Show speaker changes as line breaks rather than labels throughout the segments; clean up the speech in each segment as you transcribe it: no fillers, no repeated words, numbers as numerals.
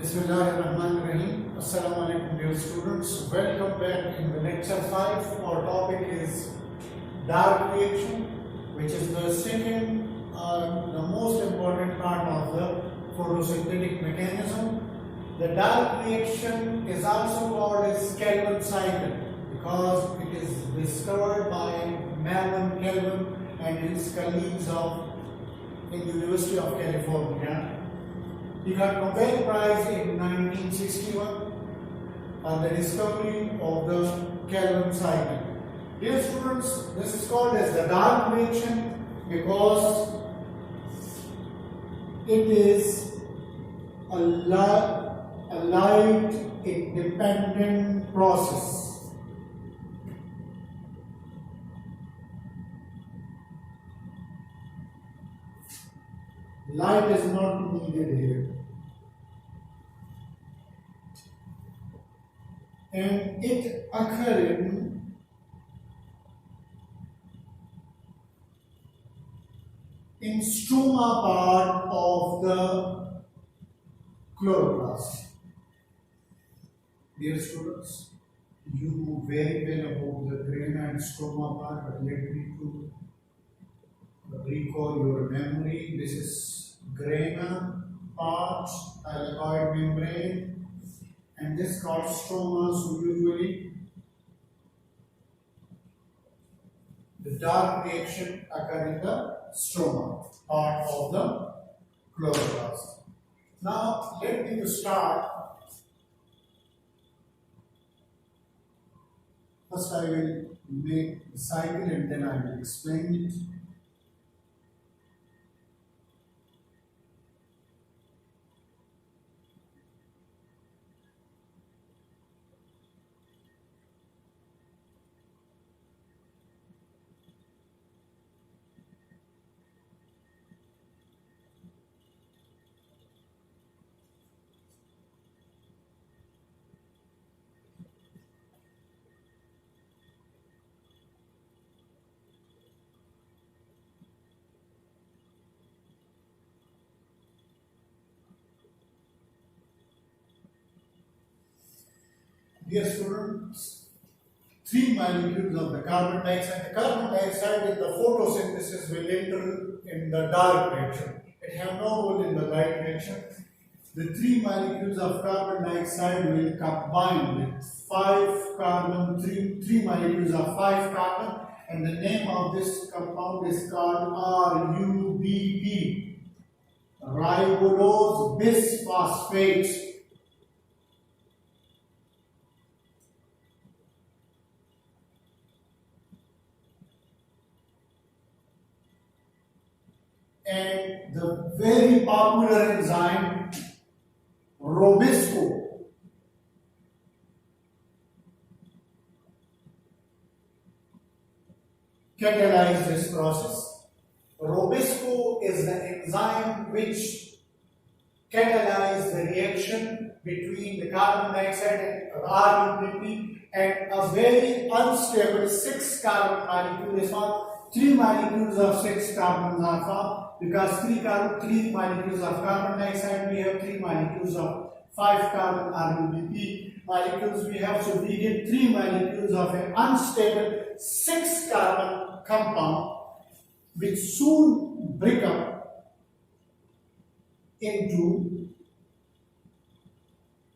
Bismillahirrahmanirrahim. Assalamu alaikum dear students. Welcome back in the lecture 5. Our topic is dark reaction, which is the second the most important part of the photosynthetic mechanism. The dark reaction is also called as Kelvin cycle because it is discovered by Melvin Kelvin and his colleagues in the University of California. He got Nobel Prize in 1961 on the discovery of the Kelvin cycle. Dear students, this is called as the dark reaction because it is a light independent process. Light is not needed here. And it occurs in stroma part of the chloroplast. Dear students, you know very well about the Grade-9 stroma part, but let me to recall your memory. This is Grade-9 part, thylakoid membrane, and this called stroma. So usually the dark reaction occur in the stroma part of the chloroplast. Now let me start. First I will make the cycle and then I will explain it. Dear students, 3 molecules of the carbon dioxide. The carbon dioxide in the photosynthesis will enter in the dark reaction. It has no role in the light reaction. The 3 molecules of carbon dioxide will combine with 5 carbon, 3 molecules of 5 carbon, and the name of this compound is called RUBP, ribulose bisphosphate. And the very popular enzyme Robisco catalyzes this process. Robisco is the enzyme which catalyzes the reaction between the carbon dioxide and RUBP, and a very unstable 6 carbon molecule is formed. 3 molecules of 6 carbons are formed. Because 3 molecules of carbon dioxide, we have 3 molecules of 5 carbon RUBP molecules we have, so we get 3 molecules of an unstable 6 carbon compound which soon break up into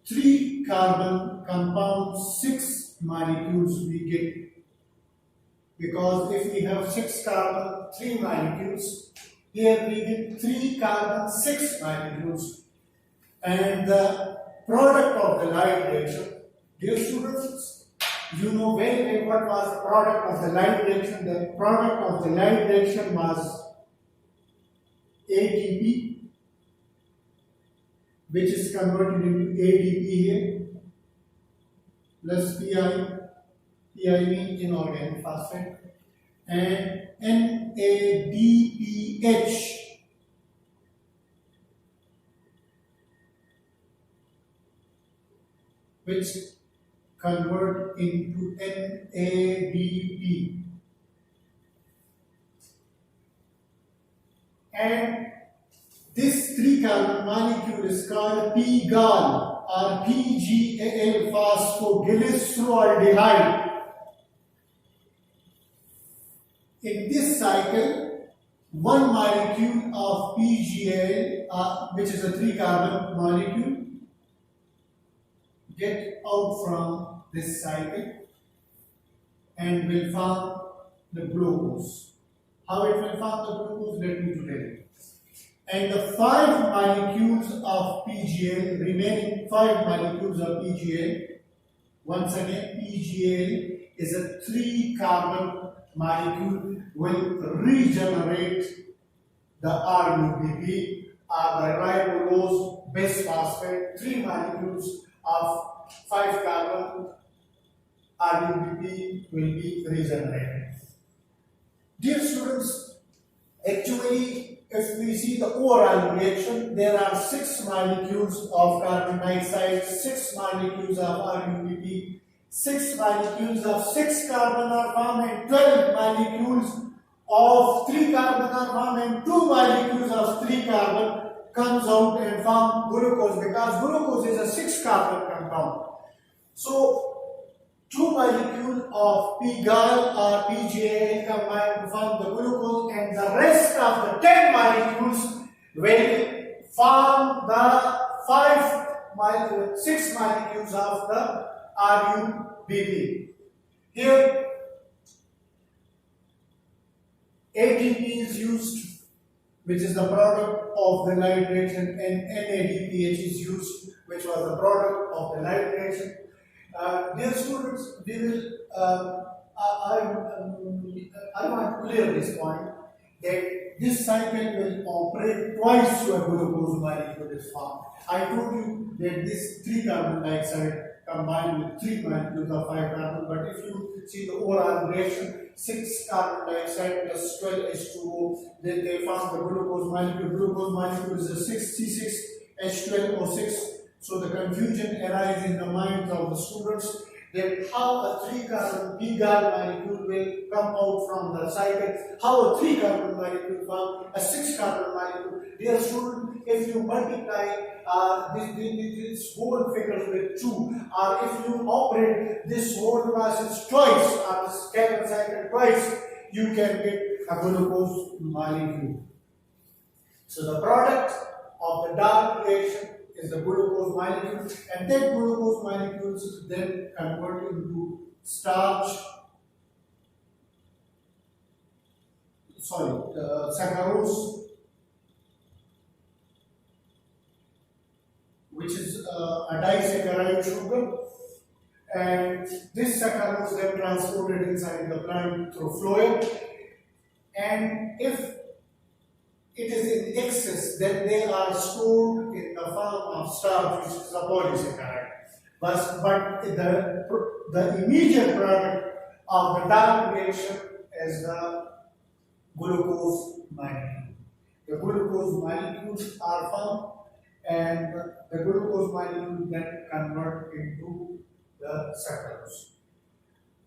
3 carbon compound. 6 molecules we get, because if we have 6 carbon 3 molecules, here we get 3 carbon 6 molecules, and the product of the light reaction. Dear students, you know very well what was the product of the light reaction. The product of the light reaction was ATP, which is converted into ADP here, plus PI. PI means inorganic phosphate, and NADPH, which convert into NADP. And these 3 3-carbon molecule is called pGAL or PGAL phosphoglyceroldehyde. In this cycle, one molecule of PGAL, which is a 3-carbon molecule, get out from this cycle and will form the glucose. How it will form the glucose, let me tell you. And the 5 molecules of PGAL, remaining 5 molecules of PGAL, once again PGAL is a 3-carbon molecule, will regenerate the RUBP or the ribulose bisphosphate. 3 molecules of 5-carbon RUBP will be regenerated. Dear students, actually, if we see the overall reaction, there are 6 molecules of carbon dioxide, 6 molecules of RUBP, 6 molecules of 6-carbon are formed, and 12 molecules of 3-carbon are formed, and 2 molecules of 3-carbon comes out and form glucose, because glucose is a 6-carbon compound. So 2 molecules of pGAL or PGAL combine to form the glucose, and the rest of the 10 molecules will form the 6 molecules of the RUBP. Here ATP is used, which is the product of the light reaction, and NADPH is used, which was the product of the light reaction. Dear students, we will. I want to clear this point that this cycle will operate twice to a glucose molecule is formed. I told you that this 3-carbon dioxide combined with 3 molecules of 5-carbon, but if you see the overall reaction, 6-carbon dioxide plus 12 H2O, then they form the glucose molecule. Glucose molecule is a 6C6H12O6. So the confusion arises in the minds of the students that how a 3-carbon pGAL molecule will come out from the cycle, how a 3-carbon molecule form a 6-carbon molecule. Dear student, if you multiply this whole figure with 2, or if you operate this whole process twice, or this Calvin cycle twice, you can get a glucose molecule. So the product of the dark reaction is the glucose molecule, and that glucose molecules is then converted into saccharose, which is a disaccharide sugar, and this saccharose then transported inside the plant through phloem, and if it is in excess, then they are stored in the form of starch, which is a polysaccharide. But the immediate product of the dark reaction is the glucose molecule. The glucose molecules are formed, and the glucose molecule then convert into the saccharose.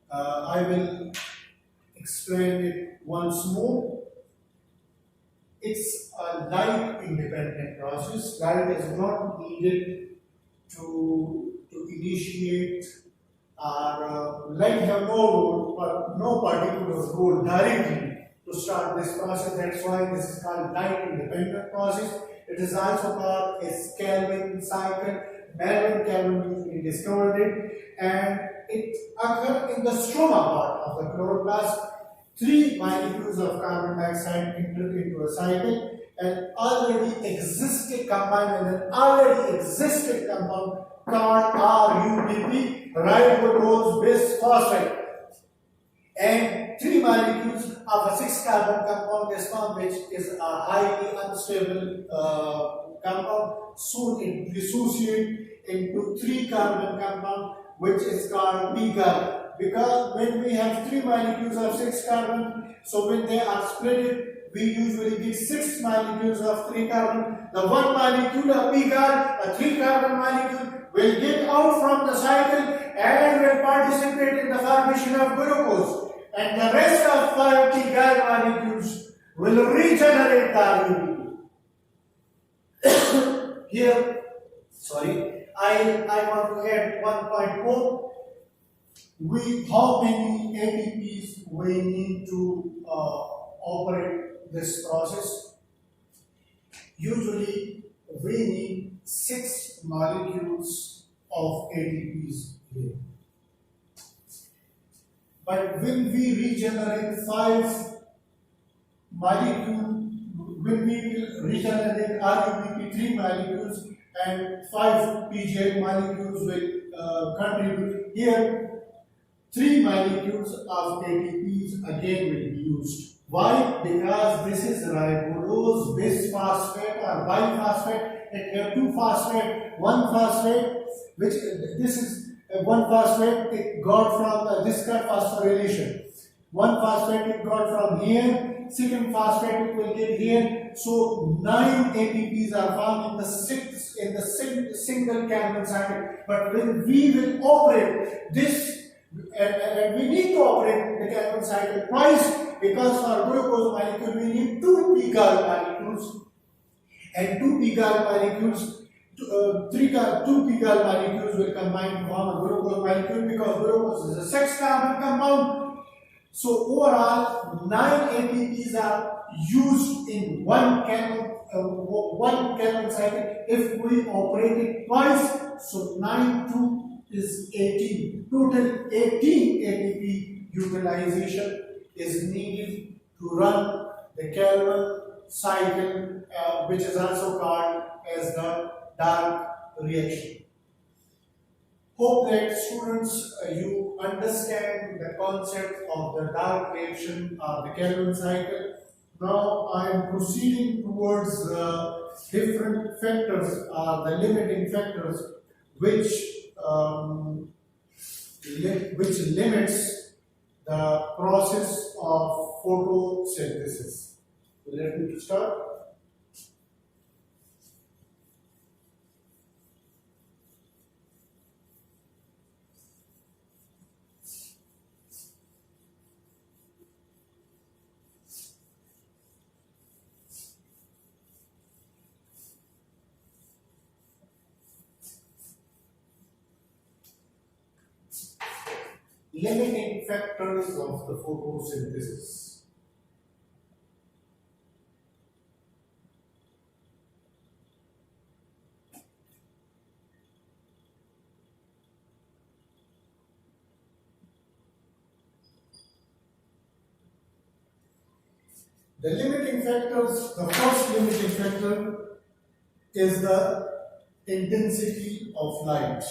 I will explain it once more. It's a light-independent process. Light is not needed to initiate, or light have no particular role directly to start this process. That's why this is called light-independent process. It is also called a Calvin cycle. Melvin Calvin usually discovered it, and it occurs in the stroma part of the chloroplast. 3 molecules of carbon dioxide enter into a cycle, and already existing combined with an already existing compound called RUBP, ribulose bisphosphate, and 3 molecules of a 6-carbon compound is formed, which is a highly unstable compound. Soon it dissociates into 3-carbon compound, which is called pGAL. Because when we have 3 molecules of 6-carbon, so when they are split, we usually get 6 molecules of 3-carbon. The 1 molecule of pGAL, a 3-carbon molecule, will get out from the cycle and will participate in the formation of glucose. And the rest of 5 pGAL molecules will regenerate the RUBP. here, sorry, I want to add one point more. How many ATPs we need to operate this process? Usually we need 6 molecules of ATPs here. But when we regenerate 5 molecules, when we will regenerate RUBP3 molecules and 5 PGI molecules will contribute here, 3 molecules of ATPs again will be used. Why? Because this is ribulose bisphosphate or biphosphate. It have 2 phosphate, 1 phosphate, which this is one phosphate it got from this kind of phosphorylation. 1 phosphate it got from here, second phosphate it will get here. So 9 ATPs are found in the single carbon cycle. But when we will operate this, and we need to operate the carbon cycle twice, because for glucose molecule we need 2 pGal molecules, and 2 pGal molecules, 2 pGal molecules will combine to form a glucose molecule, because glucose is a 6-carbon compound. So overall 9 ATPs are used in one carbon cycle. If we operate it twice, so 9 2 is 18. Total 18 ATP utilization is needed to run the carbon cycle, which is also called as the dark reaction. Hope that students you understand the concept of the dark reaction or the carbon cycle. Now I am proceeding towards the different factors or the limiting factors which limits the process of photosynthesis. So let me start. Limiting factors of the photosynthesis. The limiting factors, the first limiting factor is the intensity of light.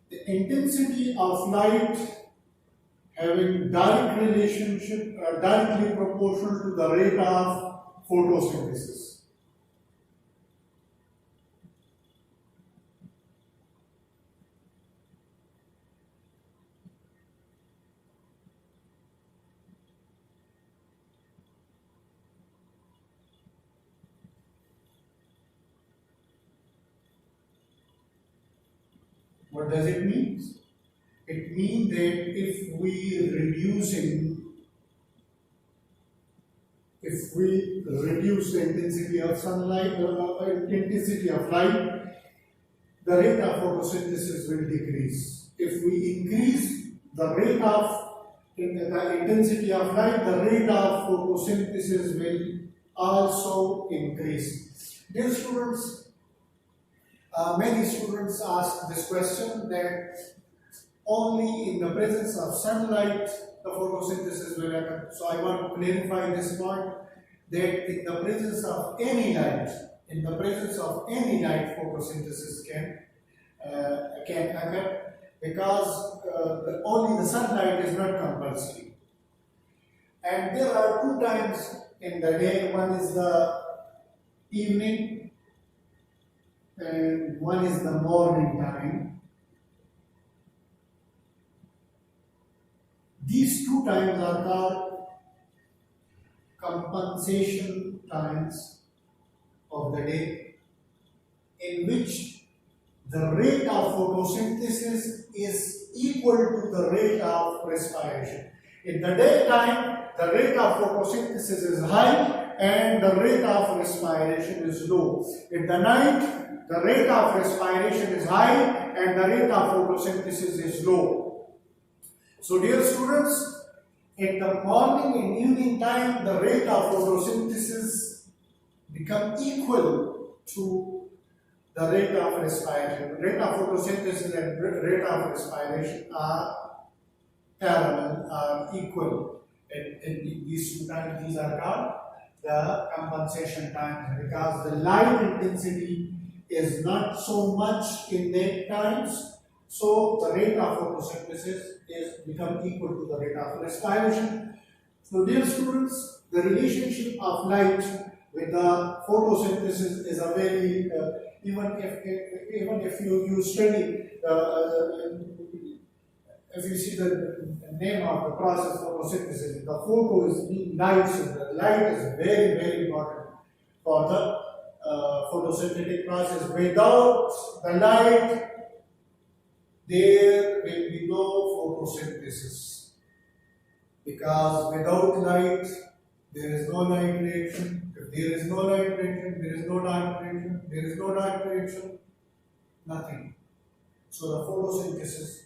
The intensity of light having direct relationship, directly proportional to the rate of photosynthesis. What does it mean? It means that if we reduce the intensity of sunlight, intensity of light, the rate of photosynthesis will decrease. If we increase the rate of the intensity of light, the rate of photosynthesis will also increase. Dear students, many students ask this question that only in the presence of sunlight the photosynthesis will happen. So I want to clarify this point, that in the presence of any light, photosynthesis can occur, because only the sunlight is not compulsory. And there are 2 times in the day. One is the evening and one is the morning time. These 2 times are called compensation times of the day in which the rate of photosynthesis is equal to the rate of respiration. In the daytime, the rate of photosynthesis is high and the rate of respiration is low. In the night, the rate of respiration is high and the rate of photosynthesis is low. So dear students, in the morning and evening time, the rate of photosynthesis become equal to the rate of respiration. Rate of photosynthesis and rate of respiration are parallel, are equal. In these two times, these are called the compensation times, because the light intensity is not so much in that times, so the rate of photosynthesis is become equal to the rate of respiration. So dear students, the relationship of light with the photosynthesis is a very even if you study if you see the name of the process photosynthesis, the photo is being light, so the light is very important for the photosynthetic process. Without the light, there will be no photosynthesis, because without light there is no light reaction. If there is no light reaction, there is no dark reaction. There is no dark reaction, nothing. So the photosynthesis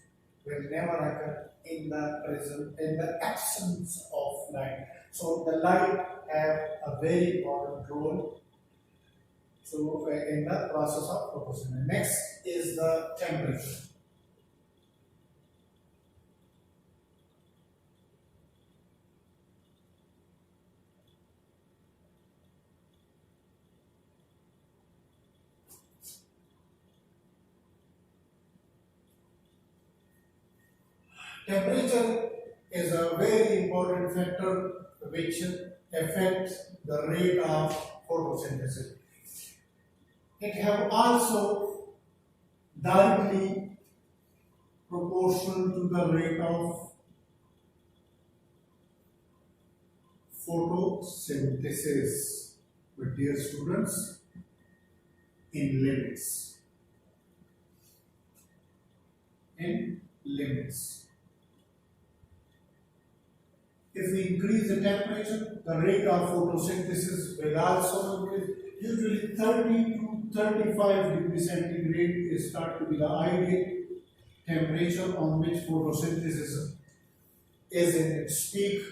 will never occur in the absence of light. So the light have a very important role. So in the process of photosynthesis. Next is the temperature. Temperature is a very important factor which affects the rate of photosynthesis. It have also directly proportional to the rate of photosynthesis. But dear students, in limits. In limits. If we increase the temperature, the rate of photosynthesis will also increase. Usually 30 to 35 degrees centigrade is thought to be the ideal temperature on which photosynthesis is in its peak.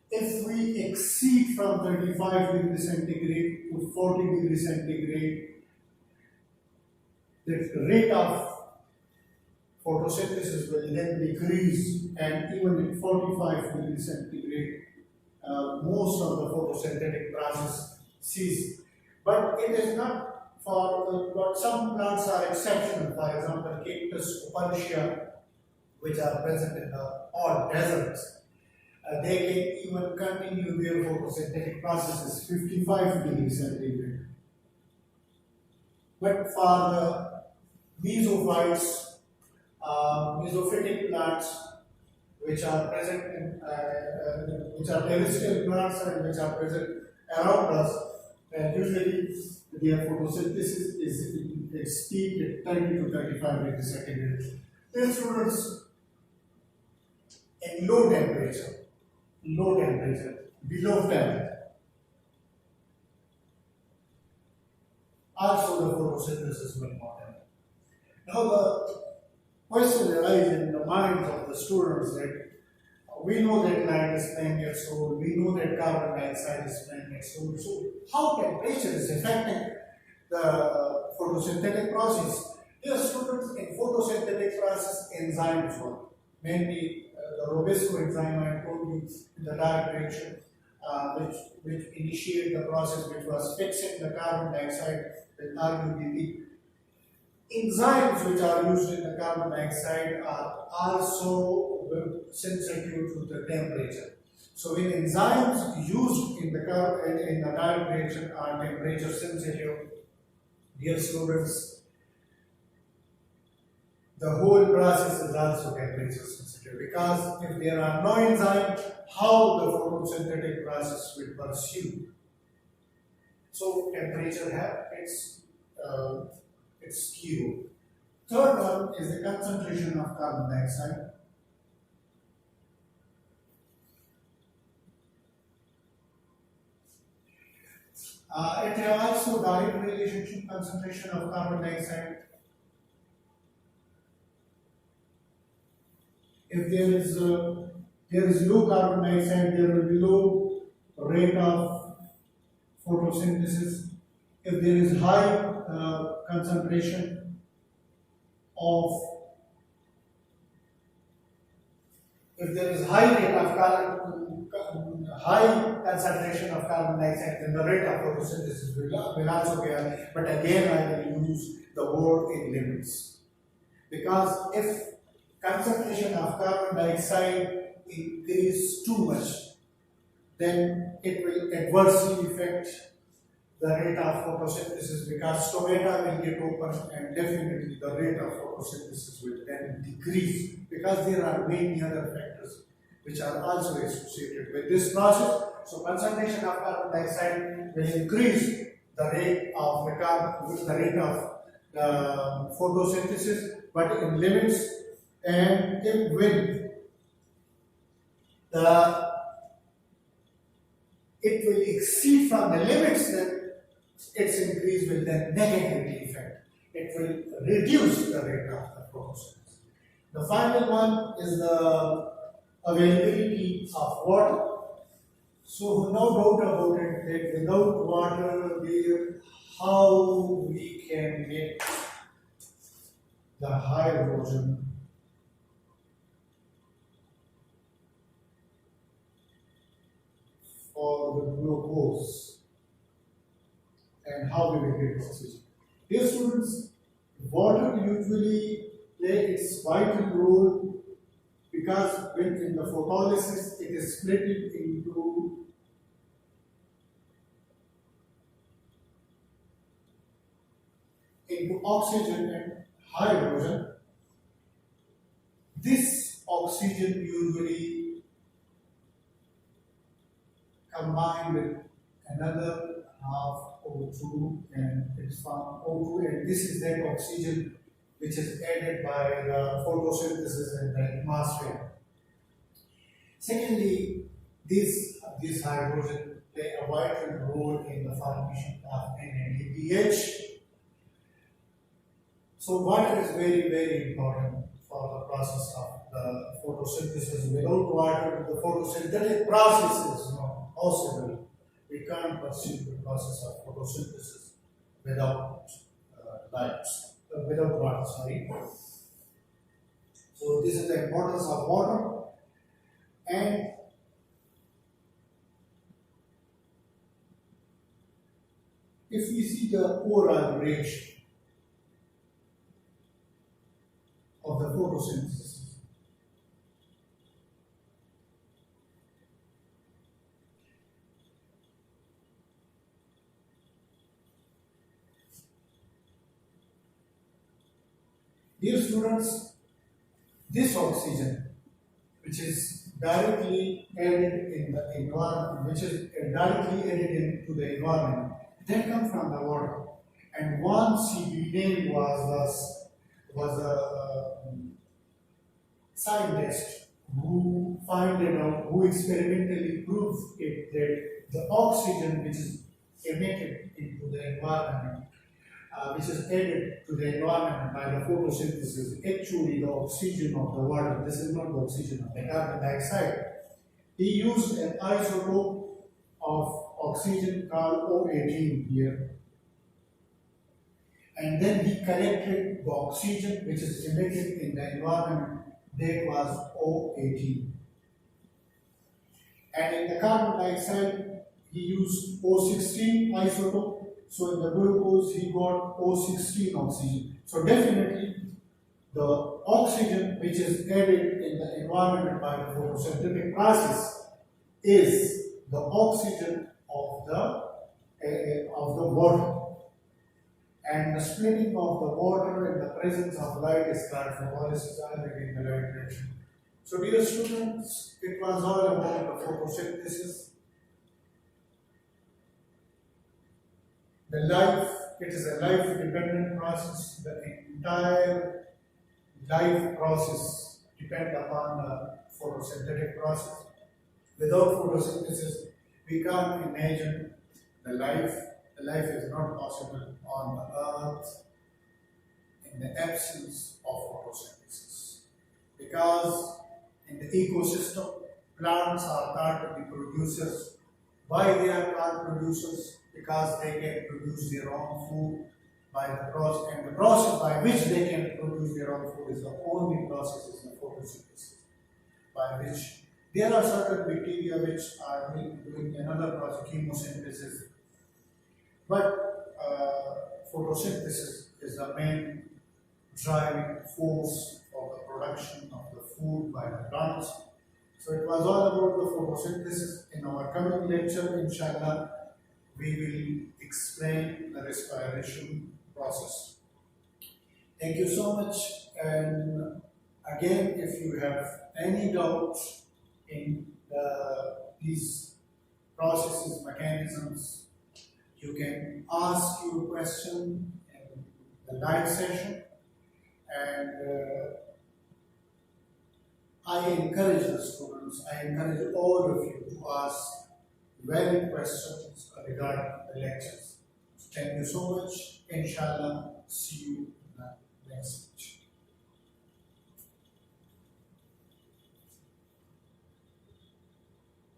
If we exceed from 35 degrees centigrade to 40 degrees centigrade, the rate of photosynthesis will then decrease, and even at 45 degrees centigrade, most of the photosynthetic process ceases. But it is not for, but some plants are exceptional. For example, cactus, Opaltia, which are present in the hot deserts. They can even continue their photosynthetic processes 55 degrees centigrade. But for the mesophytes, mesophytic plants, which are present in, which are terrestrial plants and which are present around us, usually their photosynthesis is in its peak at 30 to 35 degrees centigrade. Dear students, in low temperature, below 10, also the photosynthesis will not happen. Now the question arises in the minds of the students that we know that light is 10 years old, we know that carbon dioxide is 10 years old, so how temperature is affecting the photosynthetic process? Dear students, in photosynthetic process, enzymes work. Mainly the Robisco enzyme I told you in the dark reaction, which initiated the process, which was fixing the carbon dioxide with RUBP. Enzymes which are used in the carbon dioxide are also sensitive to the temperature. So when enzymes used in the dark reaction are temperature sensitive, dear students, the whole process is also temperature sensitive, because if there are no enzymes, how the photosynthetic process will pursue? So temperature have its key role. Third one is the concentration of carbon dioxide. It has also direct relationship concentration of carbon dioxide. If there is low carbon dioxide, there will be low rate of photosynthesis. If there is high concentration of, if there is high rate of high concentration of carbon dioxide, then the rate of photosynthesis will also be high. But again, I will use the word in limits, because if concentration of carbon dioxide increase too much, then it will adversely affect the rate of photosynthesis, because stomata will get open and definitely the rate of photosynthesis will then decrease, because there are many other factors which are also associated with this process. So concentration of carbon dioxide will increase the rate of photosynthesis, but in limits. And if when it will exceed from the limits, then its increase will then negatively affect. It will reduce the rate of the photosynthesis. The final one is the availability of water. So no doubt about it that without water, how we can make the hydrogen for the glucose, and how we will get oxygen. Dear students, water usually plays its vital role, because when in the photolysis it is split into oxygen and hydrogen. This oxygen usually combined with another half O2, and it's from O2, and this is that oxygen which is added by the photosynthesis in the atmosphere. Secondly, this hydrogen play a vital role in the formation of NADPH. So water is very, very important for the process of the photosynthesis. Without water, the photosynthetic process is not possible. We can't pursue the process of photosynthesis without without water. Sorry. So this is the importance of water. And if we see the overall duration of the photosynthesis, dear students, this oxygen, which is directly added in the environment, into the environment, then comes from the water. And one CB name was a scientist who who experimentally proved it that the oxygen which is emitted into the environment, which is added to the environment by the photosynthesis, actually the oxygen of the water. This is not the oxygen of the carbon dioxide. He used an isotope of oxygen called O18 here, and then he collected the oxygen which is emitted in the environment, that was O18. And in the carbon dioxide, he used O16 isotope. So in the glucose, he got O16 oxygen. So definitely, the oxygen which is added in the environment by the photosynthetic process is the oxygen of the water. And the splitting of the water in the presence of light is called photolysis, already in the light reaction. So dear students, it was all about the photosynthesis. it is a life dependent process. The entire life process depends upon the photosynthetic process. Without photosynthesis, we can't imagine the life. The life is not possible on the earth in the absence of photosynthesis. Because in the ecosystem, plants are thought to be producers. Why they are plant producers? Because they can produce their own food by the process, and the process by which they can produce their own food is the only process is the photosynthesis, by which there are certain bacteria which are doing another process, chemosynthesis. But photosynthesis is the main driving force of the production of the food by the plants. So it was all about the photosynthesis. In our coming lecture, inshallah, we will explain the respiration process. Thank you so much. And again, if you have any doubts in these processes, mechanisms, you can ask your question in the live session. And I encourage the students, I encourage all of you to ask valid questions regarding the lectures. Thank you so much. Inshallah, see you in the next lecture.